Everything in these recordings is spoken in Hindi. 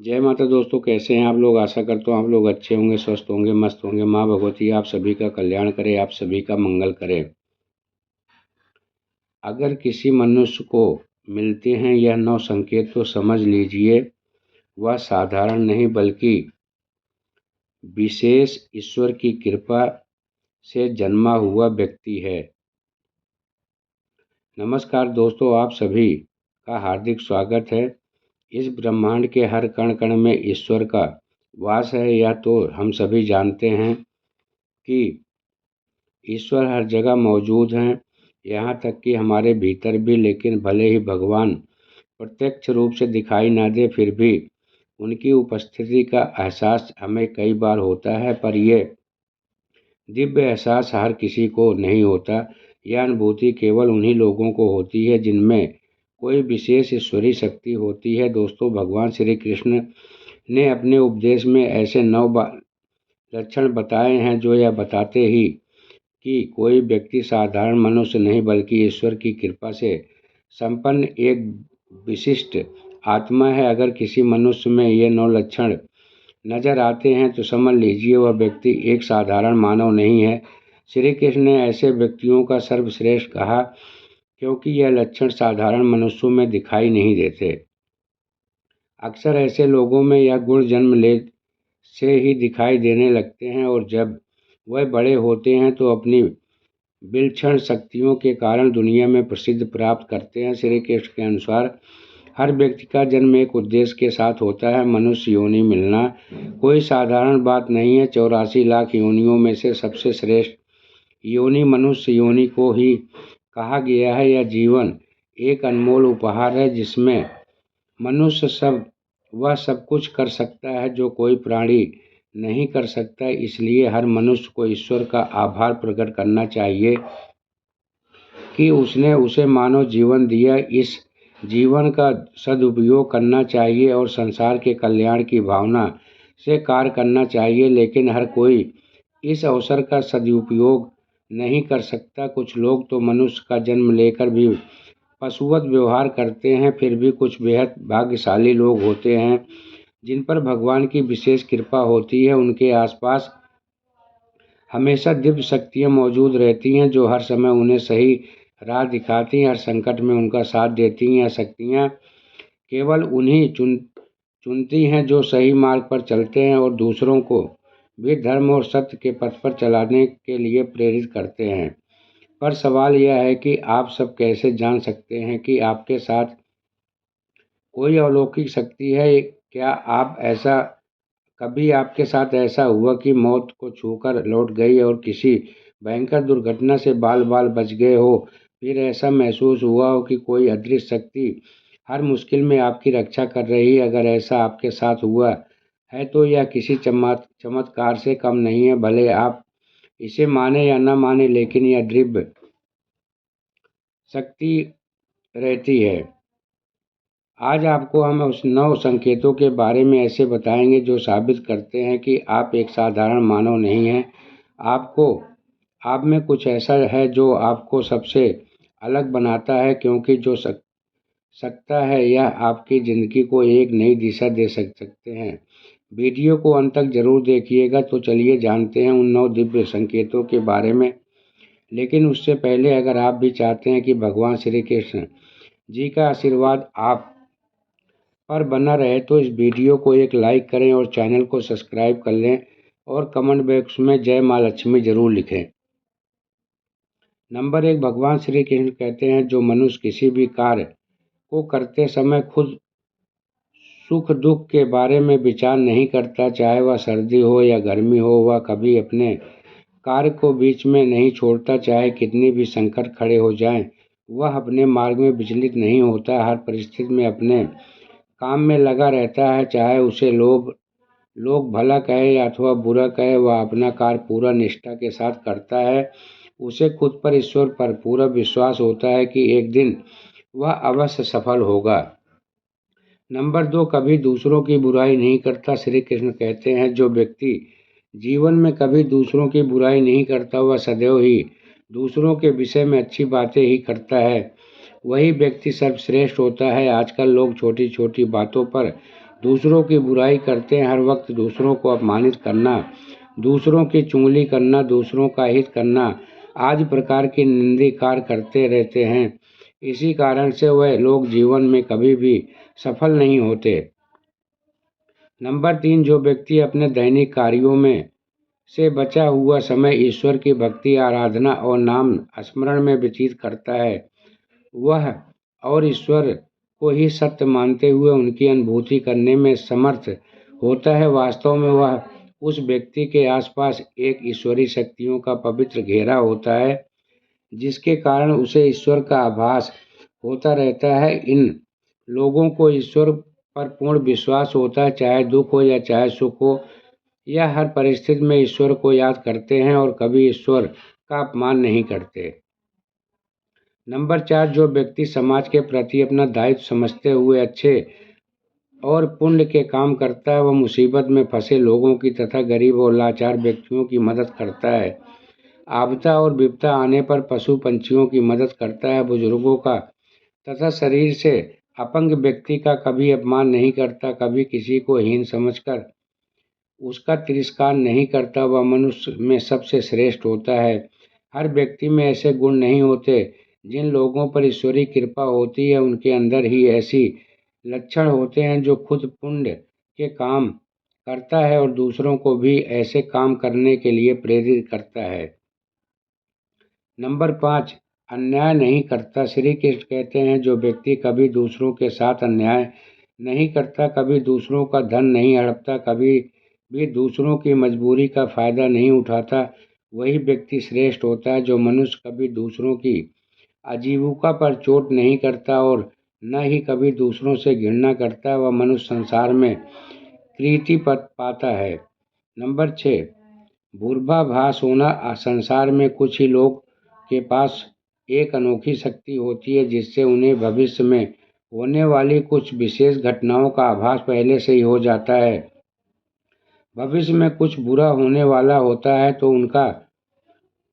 जय माता दोस्तों, कैसे हैं आप लोग। आशा करता हूँ आप लोग अच्छे होंगे, स्वस्थ होंगे, मस्त होंगे। माँ भगवती आप सभी का कल्याण करे, आप सभी का मंगल करे। अगर किसी मनुष्य को मिलते हैं यह 9 संकेत तो समझ लीजिए वह साधारण नहीं बल्कि विशेष ईश्वर की कृपा से जन्मा हुआ व्यक्ति है। नमस्कार दोस्तों, आप सभी का हार्दिक स्वागत है। इस ब्रह्मांड के हर कण कण में ईश्वर का वास है, यह तो हम सभी जानते हैं कि ईश्वर हर जगह मौजूद हैं, यहाँ तक कि हमारे भीतर भी। लेकिन भले ही भगवान प्रत्यक्ष रूप से दिखाई ना दे, फिर भी उनकी उपस्थिति का एहसास हमें कई बार होता है। पर ये दिव्य एहसास हर किसी को नहीं होता। यह अनुभूति केवल उन्हीं लोगों को होती है जिनमें कोई विशेष ईश्वरीय शक्ति होती है। दोस्तों, भगवान श्री कृष्ण ने अपने उपदेश में ऐसे 9 लक्षण बताए हैं जो यह बताते ही कि कोई व्यक्ति साधारण मनुष्य नहीं बल्कि ईश्वर की कृपा से संपन्न एक विशिष्ट आत्मा है। अगर किसी मनुष्य में ये 9 लक्षण नजर आते हैं तो समझ लीजिए वह व्यक्ति एक साधारण मानव नहीं है। श्री कृष्ण ने ऐसे व्यक्तियों का सर्वश्रेष्ठ कहा क्योंकि यह लक्षण साधारण मनुष्यों में दिखाई नहीं देते। अक्सर ऐसे लोगों में यह गुण जन्म ले से ही दिखाई देने लगते हैं और जब वह बड़े होते हैं तो अपनी विलक्षण शक्तियों के कारण दुनिया में प्रसिद्ध प्राप्त करते हैं। श्री कृष्ण के अनुसार हर व्यक्ति का जन्म एक उद्देश्य के साथ होता है। मनुष्य योनि मिलना कोई साधारण बात नहीं है। 84 लाख योनियों में से सबसे श्रेष्ठ योनि मनुष्य योनि को ही कहा गया है। यह जीवन एक अनमोल उपहार है जिसमें मनुष्य वह सब कुछ कर सकता है जो कोई प्राणी नहीं कर सकता। इसलिए हर मनुष्य को ईश्वर का आभार प्रकट करना चाहिए कि उसने उसे मानव जीवन दिया। इस जीवन का सदुपयोग करना चाहिए और संसार के कल्याण की भावना से कार्य करना चाहिए। लेकिन हर कोई इस अवसर का सदुपयोग नहीं कर सकता। कुछ लोग तो मनुष्य का जन्म लेकर भी पशुवत व्यवहार करते हैं। फिर भी कुछ बेहद भाग्यशाली लोग होते हैं जिन पर भगवान की विशेष कृपा होती है। उनके आसपास हमेशा दिव्य शक्तियाँ मौजूद रहती हैं जो हर समय उन्हें सही राह दिखाती हैं, हर संकट में उनका साथ देती हैं। यह शक्तियाँ केवल उन्हीं चुनती हैं जो सही मार्ग पर चलते हैं और दूसरों को भी धर्म और सत्य के पथ पर चलाने के लिए प्रेरित करते हैं। पर सवाल यह है कि आप सब कैसे जान सकते हैं कि आपके साथ कोई अलौकिक शक्ति है। क्या आप ऐसा कभी आपके साथ ऐसा हुआ कि मौत को छूकर लौट गई और किसी भयंकर दुर्घटना से बाल बाल बच गए हो। फिर ऐसा महसूस हुआ हो कि कोई अदृश्य शक्ति हर मुश्किल में आपकी रक्षा कर रही है। अगर ऐसा आपके साथ हुआ है तो यह किसी चमत्कार से कम नहीं है। भले आप इसे माने या न माने, लेकिन यह दिव्य शक्ति रहती है। आज आपको हम उस 9 संकेतों के बारे में ऐसे बताएंगे जो साबित करते हैं कि आप एक साधारण मानव नहीं हैं। आप में कुछ ऐसा है जो आपको सबसे अलग बनाता है, क्योंकि जो सकता है यह आपकी ज़िंदगी को एक नई दिशा दे सकते हैं। वीडियो को अंत तक जरूर देखिएगा। तो चलिए जानते हैं उन 9 दिव्य संकेतों के बारे में। लेकिन उससे पहले अगर आप भी चाहते हैं कि भगवान श्री कृष्ण जी का आशीर्वाद आप पर बना रहे तो इस वीडियो को एक लाइक करें और चैनल को सब्सक्राइब कर लें और कमेंट बॉक्स में जय माँ लक्ष्मी जरूर लिखें। नंबर 1, भगवान श्री कृष्ण कहते हैं जो मनुष्य किसी भी कार्य को करते समय खुद सुख दुख के बारे में विचार नहीं करता, चाहे वह सर्दी हो या गर्मी हो, वह कभी अपने कार्य को बीच में नहीं छोड़ता। चाहे कितनी भी संकट खड़े हो जाएं, वह अपने मार्ग में विचलित नहीं होता। हर परिस्थिति में अपने काम में लगा रहता है, चाहे उसे लोग भला कहे या अथवा बुरा कहे, वह अपना कार्य पूरा निष्ठा के साथ करता है। उसे खुद पर ईश्वर पर पूरा विश्वास होता है कि एक दिन वह अवश्य सफल होगा। नंबर 2, कभी दूसरों की बुराई नहीं करता। श्री कृष्ण कहते हैं जो व्यक्ति जीवन में कभी दूसरों की बुराई नहीं करता, वह सदैव ही दूसरों के विषय में अच्छी बातें ही करता है, वही व्यक्ति सर्वश्रेष्ठ होता है। आजकल लोग छोटी छोटी बातों पर दूसरों की बुराई करते हैं, हर वक्त दूसरों को अपमानित करना, दूसरों की चुगली करना, दूसरों का हित करना आदि प्रकार के निंदनीय कार्य करते रहते हैं। इसी कारण से वह लोग जीवन में कभी भी सफल नहीं होते। नंबर 3, जो व्यक्ति अपने दैनिक कार्यों में से बचा हुआ समय ईश्वर की भक्ति, आराधना और नाम स्मरण में व्यतीत करता है, वह और ईश्वर को ही सत्य मानते हुए उनकी अनुभूति करने में समर्थ होता है। वास्तव में वह उस व्यक्ति के आसपास एक ईश्वरीय शक्तियों का पवित्र घेरा होता है, जिसके कारण उसे ईश्वर का आभास होता रहता है। इन लोगों को ईश्वर पर पूर्ण विश्वास होता है, चाहे दुख हो या चाहे सुख हो। यह हर परिस्थिति में ईश्वर को याद करते हैं और कभी ईश्वर का अपमान नहीं करते। नंबर 4, जो व्यक्ति समाज के प्रति अपना दायित्व समझते हुए अच्छे और पुण्य के काम करता है, वह मुसीबत में फंसे लोगों की तथा गरीब और लाचार व्यक्तियों की मदद करता है। आपदा और विपदा आने पर पशु पंछियों की मदद करता है, बुजुर्गों का तथा शरीर से अपंग व्यक्ति का कभी अपमान नहीं करता, कभी किसी को हीन समझकर उसका तिरस्कार नहीं करता। वह मनुष्य में सबसे श्रेष्ठ होता है। हर व्यक्ति में ऐसे गुण नहीं होते। जिन लोगों पर ईश्वरीय कृपा होती है, उनके अंदर ही ऐसी लक्षण होते हैं जो खुद पुण्य के काम करता है और दूसरों को भी ऐसे काम करने के लिए प्रेरित करता है। नंबर 5, अन्याय नहीं करता। श्री कृष्ण कहते हैं, जो व्यक्ति कभी दूसरों के साथ अन्याय नहीं करता, कभी दूसरों का धन नहीं हड़पता, कभी भी दूसरों की मजबूरी का फायदा नहीं उठाता, वही व्यक्ति श्रेष्ठ होता है। जो मनुष्य कभी दूसरों की आजीविका पर चोट नहीं करता और न ही कभी दूसरों से घृणा करता, वह मनुष्य संसार में कीर्ति पाता है। नंबर 6, पूर्वाभास होना। संसार में कुछ ही लोग के पास एक अनोखी शक्ति होती है, जिससे उन्हें भविष्य में होने वाली कुछ विशेष घटनाओं का आभास पहले से ही हो जाता है। भविष्य में कुछ बुरा होने वाला होता है तो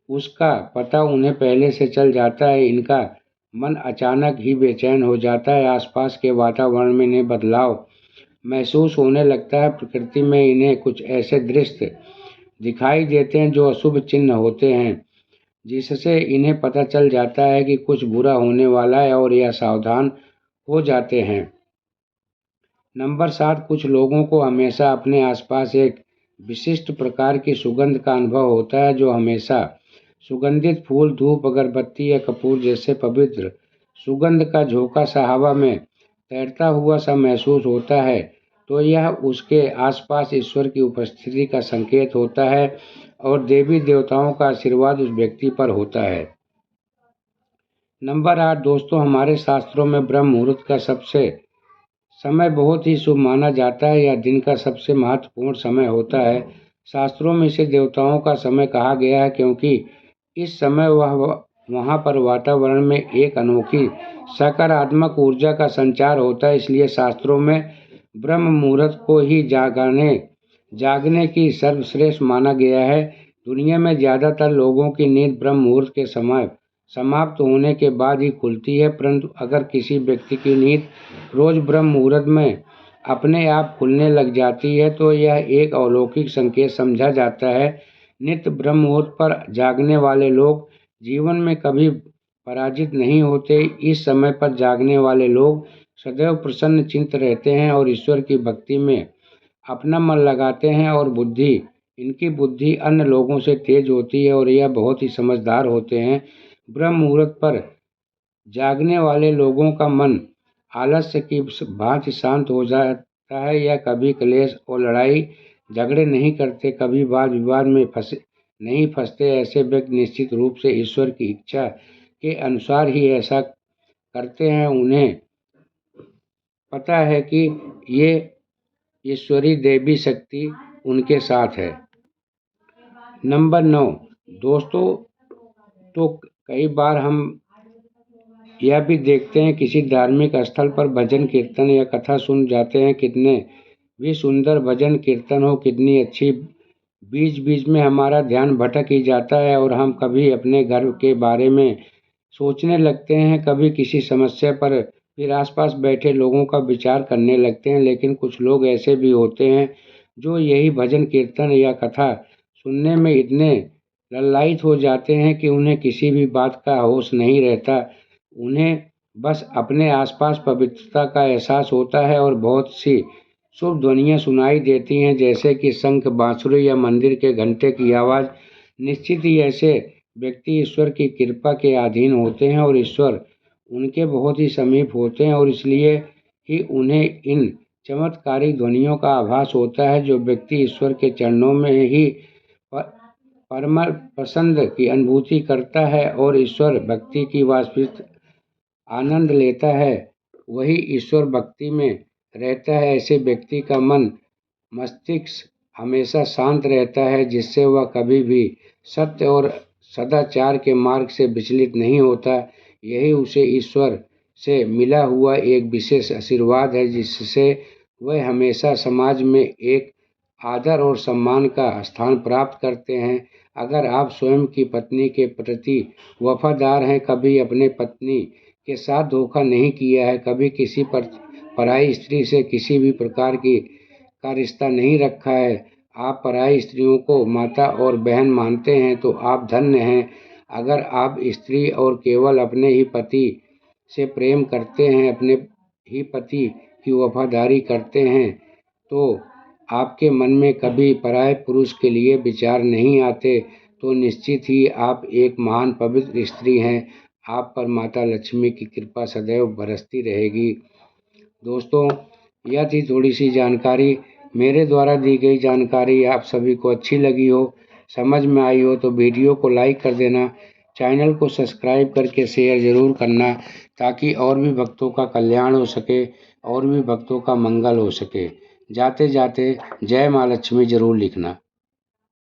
उसका पता उन्हें पहले से चल जाता है। इनका मन अचानक ही बेचैन हो जाता है। आसपास के वातावरण में इन्हें बदलाव महसूस होने लगता है। प्रकृति में इन्हें कुछ ऐसे दृश्य दिखाई देते हैं जो अशुभ चिन्ह होते हैं, जिससे इन्हें पता चल जाता है कि कुछ बुरा होने वाला है और यह सावधान हो जाते हैं। नंबर 7, कुछ लोगों को हमेशा अपने आसपास एक विशिष्ट प्रकार की सुगंध का अनुभव होता है, जो हमेशा सुगंधित फूल, धूप, अगरबत्ती या कपूर जैसे पवित्र सुगंध का झोंका सा हवा में तैरता हुआ सा महसूस होता है, तो यह उसके आसपास ईश्वर की उपस्थिति का संकेत होता है और देवी देवताओं का आशीर्वाद उस व्यक्ति पर होता है। नंबर 8, दोस्तों, हमारे शास्त्रों में ब्रह्म मुहूर्त का सबसे समय बहुत ही शुभ माना जाता है। यह दिन का सबसे महत्वपूर्ण समय होता है। शास्त्रों में इसे देवताओं का समय कहा गया है, क्योंकि इस समय वहाँ पर वातावरण में एक अनोखी सकारात्मक ऊर्जा का संचार होता है। इसलिए शास्त्रों में ब्रह्म मुहूर्त को ही जागने की सर्वश्रेष्ठ माना गया है। दुनिया में ज़्यादातर लोगों की नींद ब्रह्म मुहूर्त के समय समाप्त होने के बाद ही खुलती है, परंतु अगर किसी व्यक्ति की नींद रोज ब्रह्म मुहूर्त में अपने आप खुलने लग जाती है, तो यह एक अलौकिक संकेत समझा जाता है। नित्य ब्रह्म मुहूर्त पर जागने वाले लोग जीवन में कभी पराजित नहीं होते। इस समय पर जागने वाले लोग सदैव प्रसन्न चित्त रहते हैं और ईश्वर की भक्ति में अपना मन लगाते हैं और इनकी बुद्धि अन्य लोगों से तेज होती है और यह बहुत ही समझदार होते हैं। ब्रह्म मुहूर्त पर जागने वाले लोगों का मन आलस्य की भांति शांत हो जाता है। यह कभी क्लेश और लड़ाई झगड़े नहीं करते, कभी वाद विवाद में नहीं फंसते। ऐसे व्यक्ति निश्चित रूप से ईश्वर की इच्छा के अनुसार ही ऐसा करते हैं। उन्हें पता है कि ये ईश्वरी देवी शक्ति उनके साथ है। नंबर 9, दोस्तों, तो कई बार हम यह भी देखते हैं किसी धार्मिक स्थल पर भजन कीर्तन या कथा सुन जाते हैं। कितने भी सुंदर भजन कीर्तन हो, कितनी अच्छी, बीच बीच में हमारा ध्यान भटक ही जाता है और हम कभी अपने घर के बारे में सोचने लगते हैं, कभी किसी समस्या पर फिर आसपास बैठे लोगों का विचार करने लगते हैं। लेकिन कुछ लोग ऐसे भी होते हैं जो यही भजन कीर्तन या कथा सुनने में इतने ललायित हो जाते हैं कि उन्हें किसी भी बात का होश नहीं रहता। उन्हें बस अपने आसपास पवित्रता का एहसास होता है और बहुत सी शुभ ध्वनियाँ सुनाई देती हैं, जैसे कि शंख, बांसुरी या मंदिर के घंटे की आवाज़। निश्चित ही ऐसे व्यक्ति ईश्वर की कृपा के अधीन होते हैं और ईश्वर उनके बहुत ही समीप होते हैं, और इसलिए ही उन्हें इन चमत्कारिक ध्वनियों का आभास होता है। जो व्यक्ति ईश्वर के चरणों में ही परम प्रसन्न की अनुभूति करता है और ईश्वर भक्ति की वास्तविक आनंद लेता है, वही ईश्वर भक्ति में रहता है। ऐसे व्यक्ति का मन मस्तिष्क हमेशा शांत रहता है, जिससे वह कभी भी सत्य और सदाचार के मार्ग से विचलित नहीं होता। यही उसे ईश्वर से मिला हुआ एक विशेष आशीर्वाद है, जिससे वह हमेशा समाज में एक आदर और सम्मान का स्थान प्राप्त करते हैं। अगर आप स्वयं की पत्नी के प्रति वफादार हैं, कभी अपने पत्नी के साथ धोखा नहीं किया है, कभी किसी पराई स्त्री से किसी भी प्रकार का रिश्ता नहीं रखा है, आप पराई स्त्रियों को माता और बहन मानते हैं, तो आप धन्य हैं। अगर आप स्त्री और केवल अपने ही पति से प्रेम करते हैं, अपने ही पति की वफादारी करते हैं, तो आपके मन में कभी पराये पुरुष के लिए विचार नहीं आते, तो निश्चित ही आप एक महान पवित्र स्त्री हैं। आप पर माता लक्ष्मी की कृपा सदैव बरसती रहेगी। दोस्तों, यह थी थोड़ी सी जानकारी। मेरे द्वारा दी गई जानकारी आप सभी को अच्छी लगी हो, समझ में आई हो, तो वीडियो को लाइक कर देना, चैनल को सब्सक्राइब करके शेयर ज़रूर करना, ताकि और भी भक्तों का कल्याण हो सके और भी भक्तों का मंगल हो सके। जाते जाते जय माँ लक्ष्मी ज़रूर लिखना।